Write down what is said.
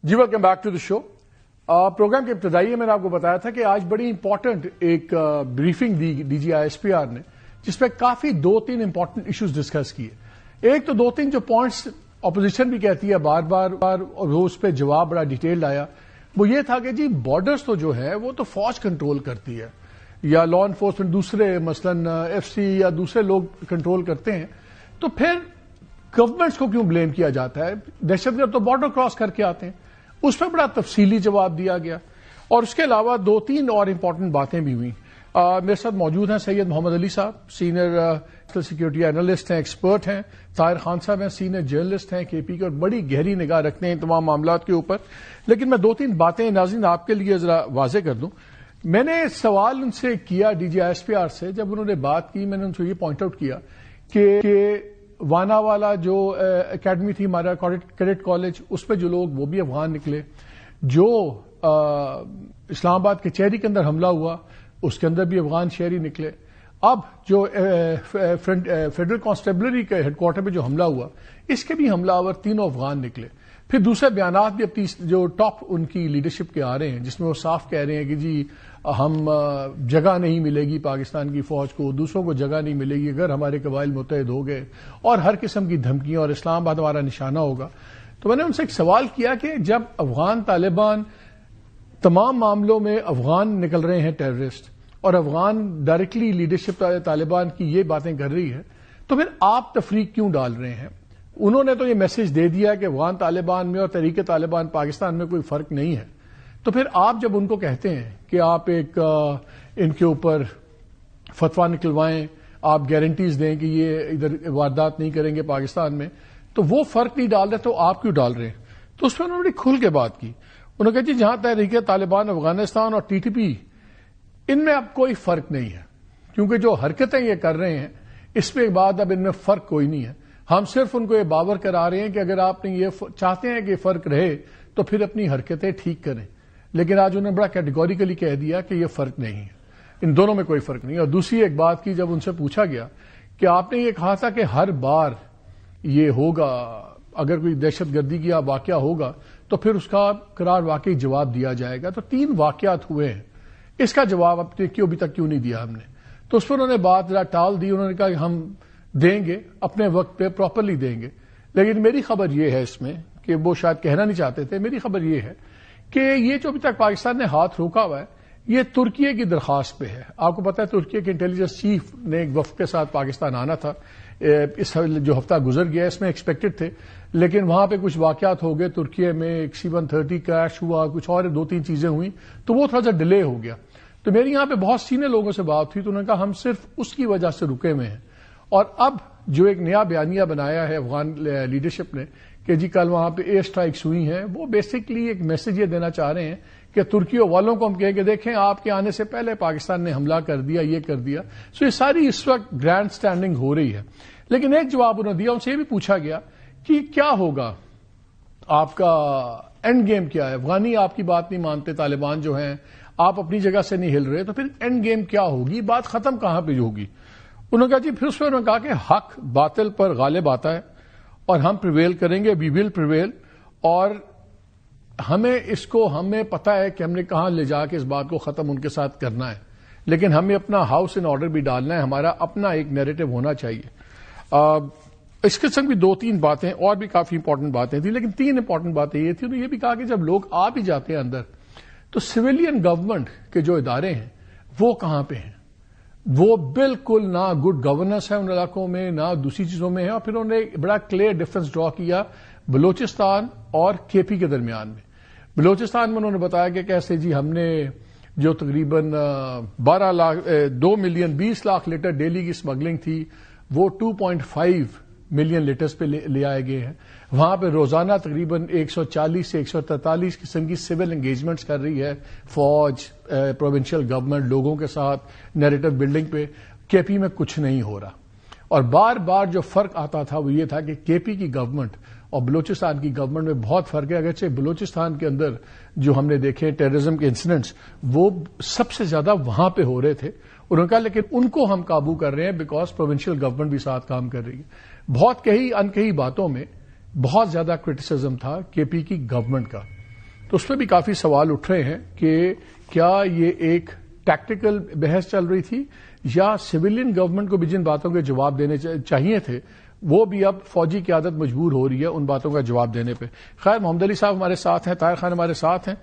G welcome back to the show. Programme کے ابتدائی میں نے آپ کو بتایا تھا کہ آج بڑی امپورٹنٹ ایک بریفنگ دی D G I S P R نے، جس پہ کافی دو تین امپورٹنٹ ایشوز ڈسکس کیے. ایک تو دو تین جو پوائنٹس اپوزیشن بھی کہتی ہے بار بار اور وہ اس پہ جواب بڑا ڈیٹیلڈ آیا، وہ یہ تھا کہ جی بارڈرز تو جو ہے وہ تو فوج کنٹرول کرتی ہے یا لا انفورسمنٹ دوسرے مثلاً ایف سی یا دوسرے لوگ کنٹرول کرتے ہیں، تو پھر گورنمنٹس کو کیوں بلیم کیا جاتا ہے؟ دہشت گرد تو بارڈر کراس کر کے آتے ہیں. اس پہ بڑا تفصیلی جواب دیا گیا. اور اس کے علاوہ دو تین اور امپورٹنٹ باتیں بھی ہوئیں. میرے ساتھ موجود ہیں سید محمد علی صاحب، سینئر سیکورٹی اینالسٹ ہیں، ایکسپرٹ ہیں. طاہر خان صاحب ہیں، سینئر جرنلسٹ ہیں کے پی کے، اور بڑی گہری نگاہ رکھتے ہیں تمام معاملات کے اوپر. لیکن میں دو تین باتیں ناظرین آپ کے لیے ذرا واضح کر دوں. میں نے سوال ان سے کیا D G I S P R سے، جب انہوں نے بات کی میں نے ان سے یہ پوائنٹ آؤٹ کیا کہ وانا والا جو اکیڈمی تھی ہمارا کیڈٹ کالج، اس پہ جو لوگ وہ بھی افغان نکلے. جو اسلام آباد کچہری کے اندر حملہ ہوا اس کے اندر بھی افغان شہری نکلے. اب جو فیڈرل کانسٹیبلری کے ہیڈ کوارٹر پہ جو حملہ ہوا اس کے بھی حملہ آور تینوں افغان نکلے. پھر دوسرے بیانات بھی اپنی جو ٹاپ ان کی لیڈرشپ کے آ رہے ہیں، جس میں وہ صاف کہہ رہے ہیں کہ جی ہم جگہ نہیں ملے گی پاکستان کی فوج کو، دوسروں کو جگہ نہیں ملے گی اگر ہمارے قبائل متحد ہو گئے، اور ہر قسم کی دھمکیاں، اور اسلام آباد ہمارا نشانہ ہوگا. تو میں نے ان سے ایک سوال کیا کہ جب افغان طالبان تمام معاملوں میں افغان نکل رہے ہیں ٹیررسٹ، اور افغان ڈائریکٹلی لیڈرشپ طالبان کی یہ باتیں کر رہی ہے، تو پھر آپ تفریق کیوں ڈال رہے ہیں؟ انہوں نے تو یہ میسج دے دیا کہ افغان طالبان میں اور تحریک طالبان پاکستان میں کوئی فرق نہیں ہے. تو پھر آپ جب ان کو کہتے ہیں کہ آپ ایک ان کے اوپر فتویٰ نکلوائیں، آپ گارنٹیز دیں کہ یہ ادھر واردات نہیں کریں گے پاکستان میں، تو وہ فرق نہیں ڈال رہے تو آپ کیوں ڈال رہے ہیں؟ تو اس پہ انہوں نے کھل کے بات کی. انہوں نے کہا جی جہاں تحریک طالبان افغانستان اور ٹی ٹی پی، ان میں اب کوئی فرق نہیں ہے، کیونکہ جو حرکتیں یہ کر رہے ہیں اس پہ بعد اب ان میں فرق کوئی نہیں ہے. ہم صرف ان کو یہ باور کرا رہے ہیں کہ اگر آپ نے یہ چاہتے ہیں کہ فرق رہے تو پھر اپنی حرکتیں ٹھیک کریں. لیکن آج انہوں نے بڑا کیٹیگوریکلی کہہ دیا کہ یہ فرق نہیں ہے، ان دونوں میں کوئی فرق نہیں. اور دوسری ایک بات کی، جب ان سے پوچھا گیا کہ آپ نے یہ کہا تھا کہ ہر بار یہ ہوگا، اگر کوئی دہشت گردی کا واقعہ ہوگا تو پھر اس کا قرار واقعی جواب دیا جائے گا. تو تین واقعات ہوئے ہیں، اس کا جواب اب تک کیوں نہیں دیا ہم نے؟ تو اس پر انہوں نے بات ذرا ٹال دی. انہوں نے کہا کہ ہم دیں گے اپنے وقت پہ، پراپرلی دیں گے. لیکن میری خبر یہ ہے اس میں کہ وہ شاید کہنا نہیں چاہتے تھے، میری خبر یہ ہے کہ یہ جو ابھی تک پاکستان نے ہاتھ روکا ہوا ہے یہ ترکیے کی درخواست پہ ہے. آپ کو پتا ہے ترکیے کے انٹیلیجنس چیف نے ایک وفد کے ساتھ پاکستان آنا تھا، اس جو ہفتہ گزر گیا اس میں ایکسپیکٹڈ تھے، لیکن وہاں پہ کچھ واقعات ہو گئے. ترکیے میں ایک C-130 کریش ہوا، کچھ اور دو تین چیزیں ہوئیں، تو وہ تھوڑا سا ڈیلے ہو گیا. تو میری یہاں پہ بہت سینئر لوگوں سے بات ہوئی تو انہوں نے کہا ہم صرف اس کی وجہ سے رکے ہوئے ہیں. اور اب جو ایک نیا بیانیہ بنایا ہے افغان لیڈرشپ نے کہ جی کل وہاں پہ ایئر سٹرائکس ہوئی ہیں، وہ بیسکلی ایک میسج یہ دینا چاہ رہے ہیں کہ ترکی والوں کو ہم کہیں کہ دیکھیں آپ کے آنے سے پہلے پاکستان نے حملہ کر دیا، یہ کر دیا. سو یہ ساری اس وقت گرینڈ سٹینڈنگ ہو رہی ہے. لیکن ایک جواب انہوں نے دیا، ان سے یہ بھی پوچھا گیا کہ کیا ہوگا، آپ کا اینڈ گیم کیا ہے؟ افغانی آپ کی بات نہیں مانتے، طالبان جو ہیں، آپ اپنی جگہ سے نہیں ہل رہے، تو پھر اینڈ گیم کیا ہوگی؟ بات ختم کہاں پہ ہوگی؟ انہوں نے کہا جی پھر اس میں انہوں نے کہا کہ حق باطل پر غالب آتا ہے اور ہم پریویل کریں گے، وی ول پریویل. اور ہمیں پتا ہے کہ ہم نے کہاں لے جا کے اس بات کو ختم ان کے ساتھ کرنا ہے، لیکن ہمیں اپنا ہاؤس ان آرڈر بھی ڈالنا ہے، ہمارا اپنا ایک نیریٹو ہونا چاہیے. اس قسم کی دو تین باتیں اور بھی کافی امپورٹنٹ باتیں تھیں، لیکن تین امپورٹنٹ باتیں یہ تھیں. انہوں نے یہ بھی کہا کہ جب لوگ آ بھی جاتے ہیں اندر تو سویلین گورنمنٹ کے جو ادارے ہیں وہ کہاں پہ ہیں؟ وہ بالکل نہ گڈ گورننس ہے ان علاقوں میں، نہ دوسری چیزوں میں ہے. اور پھر انہوں نے بڑا کلیئر ڈفرنس ڈرا کیا بلوچستان اور کے پی کے درمیان میں. بلوچستان میں انہوں نے بتایا کہ کیسے جی ہم نے جو تقریباً 2 ملین 20 لاکھ لیٹر ڈیلی کی اسمگلنگ تھی وہ 2.5 ملین لیٹرز پہ لے آئے گئے ہیں. وہاں پہ روزانہ تقریباً 140 سے 143 قسم کی سول انگیجمنٹس کر رہی ہے فوج، پروونشل گورنمنٹ، لوگوں کے ساتھ نیریٹو بلڈنگ پہ. کے پی میں کچھ نہیں ہو رہا. اور بار بار جو فرق آتا تھا وہ یہ تھا کہ کے پی کی گورنمنٹ اور بلوچستان کی گورنمنٹ میں بہت فرق ہے. اگرچہ بلوچستان کے اندر جو ہم نے دیکھے ٹیررزم کے انسیڈنٹس وہ سب سے زیادہ وہاں پہ ہو رہے تھے. انہوں نے کہا لیکن ان کو ہم قابو کر رہے ہیں بیکاز پروونشل گورنمنٹ بھی ساتھ کام کر رہی ہے. بہت کئی انکہی باتوں میں بہت زیادہ کرٹیسزم تھا کے پی کی گورنمنٹ کا. تو اس پہ بھی کافی سوال اٹھ رہے ہیں کہ کیا یہ ایک ٹیکٹیکل بحث چل رہی تھی یا سویلین گورنمنٹ کو بھی جن باتوں کے جواب دینے چاہیے تھے وہ بھی اب فوجی قیادت مجبور ہو رہی ہے ان باتوں کا جواب دینے پہ. خیر محمد علی صاحب ہمارے ساتھ ہیں، طاہر خان ہمارے ساتھ ہیں.